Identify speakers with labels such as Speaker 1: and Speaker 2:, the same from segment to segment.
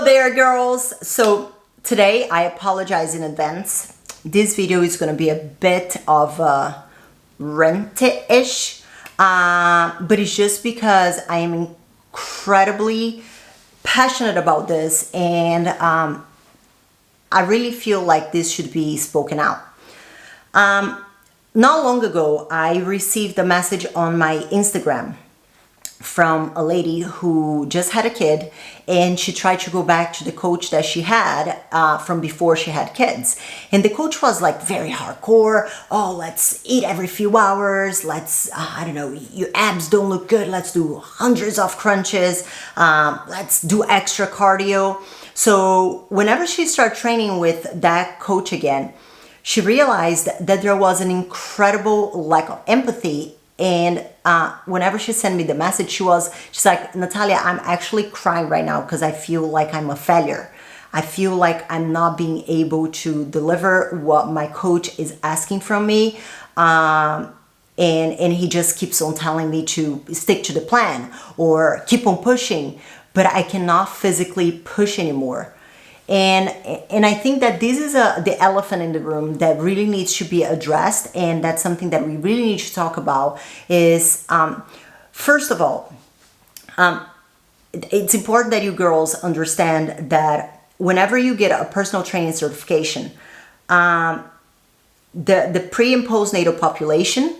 Speaker 1: Hello there, girls. So today I apologize in advance. This video is going to be a bit of a ranty-ish, but it's just because I am incredibly passionate about this, and I really feel like this should be spoken out. Not long ago, I received a message on my Instagram from a lady who just had a kid, and she tried to go back to the coach that she had from before she had kids. And the coach was like very hardcore. Oh, let's eat every few hours. Let's, I don't know, your abs don't look good. Let's do hundreds of crunches. Let's do extra cardio. So whenever she started training with that coach again, she realized that there was an incredible lack of empathy. And whenever she sent me the message, she's like, Natalia, I'm actually crying right now because I feel like I'm a failure. I feel like I'm not being able to deliver what my coach is asking from me. And he just keeps on telling me to stick to the plan or keep on pushing, but I cannot physically push anymore. And I think that this is the elephant in the room that really needs to be addressed, and that's something that we really need to talk about. Is first of all, it's important that you girls understand that whenever you get a personal training certification, the pre and postnatal population,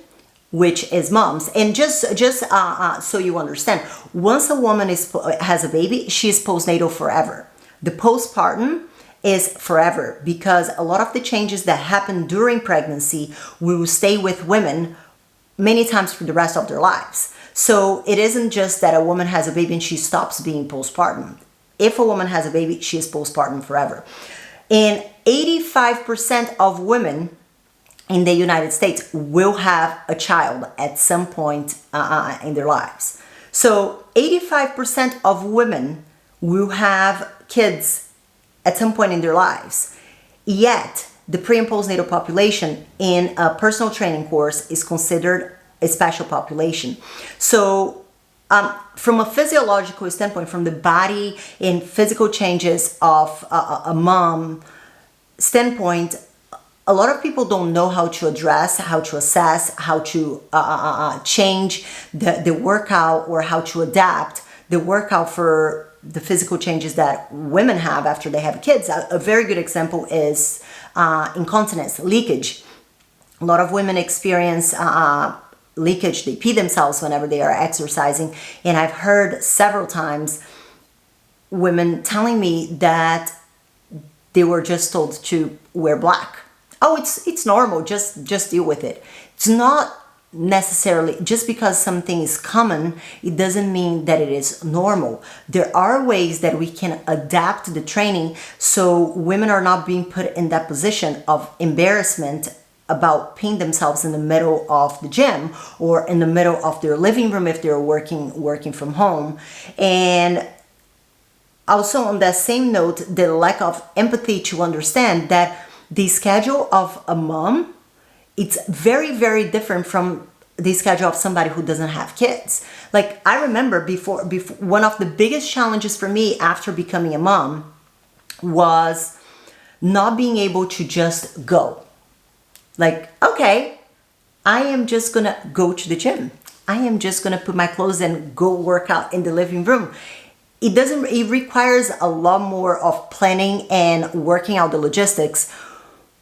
Speaker 1: which is moms, and just so you understand, once a woman has a baby, she is postnatal forever. The postpartum is forever, because a lot of the changes that happen during pregnancy will stay with women many times for the rest of their lives. So it isn't just that a woman has a baby and she stops being postpartum. If a woman has a baby, she is postpartum forever. And 85% of women in the United States will have a child at some point in their lives. So 85% of women will have kids at some point in their lives. Yet, the pre and postnatal population in a personal training course is considered a special population. So, from a physiological standpoint, from the body and physical changes of a mom standpoint, a lot of people don't know how to address, how to assess, how to change the workout, or how to adapt the workout for the physical changes that women have after they have kids. A very good example is incontinence, leakage. A lot of women experience leakage. They pee themselves whenever they are exercising. And I've heard several times women telling me that they were just told to wear black. Oh, it's normal, just deal with it. It's not necessarily, just because something is common, it doesn't mean that it is normal. There are ways that we can adapt the training so women are not being put in that position of embarrassment about peeing themselves in the middle of the gym or in the middle of their living room if they're working from home. And also, on that same note, the lack of empathy to understand that the schedule of a mom, it's very, very different from the schedule of somebody who doesn't have kids. Like, I remember before one of the biggest challenges for me after becoming a mom was not being able to just go. Like, okay, I am just gonna go to the gym. I am just gonna put my clothes and go work out in the living room. It requires a lot more of planning and working out the logistics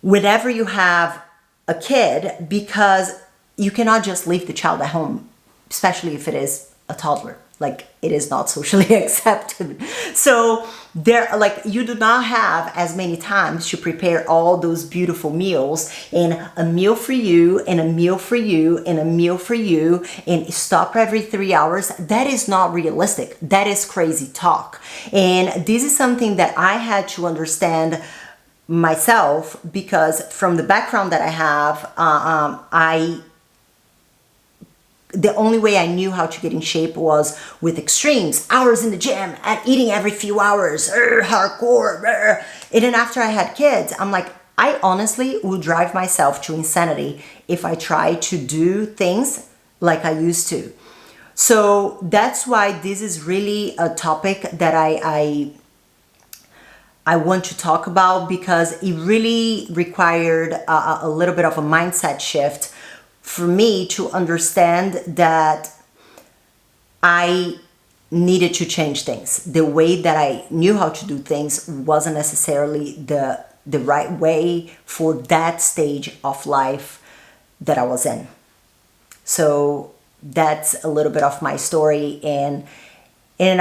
Speaker 1: whenever you have a kid, because you cannot just leave the child at home, especially if it is a toddler. Like, it is not socially accepted. So you do not have as many times to prepare all those beautiful meals, and a meal for you, and a meal for you, and a meal for you, and stop every 3 hours. That is not realistic. That is crazy talk. And this is something that I had to understand myself, because from the background that I have, the only way I knew how to get in shape was with extremes, hours in the gym and eating every few hours, hardcore. And then after I had kids, I'm like, I honestly would drive myself to insanity if I try to do things like I used to. So that's why this is really a topic that I I want to talk about because it really required a little bit of a mindset shift for me to understand that I needed to change things. The way that I knew how to do things wasn't necessarily the right way for that stage of life that I was in. So that's a little bit of my story, and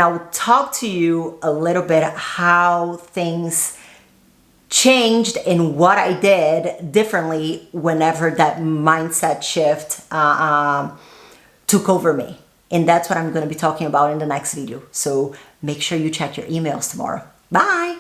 Speaker 1: I'll talk to you a little bit how things changed and what I did differently whenever that mindset shift took over me. And that's what I'm going to be talking about in the next video. So make sure you check your emails tomorrow. Bye!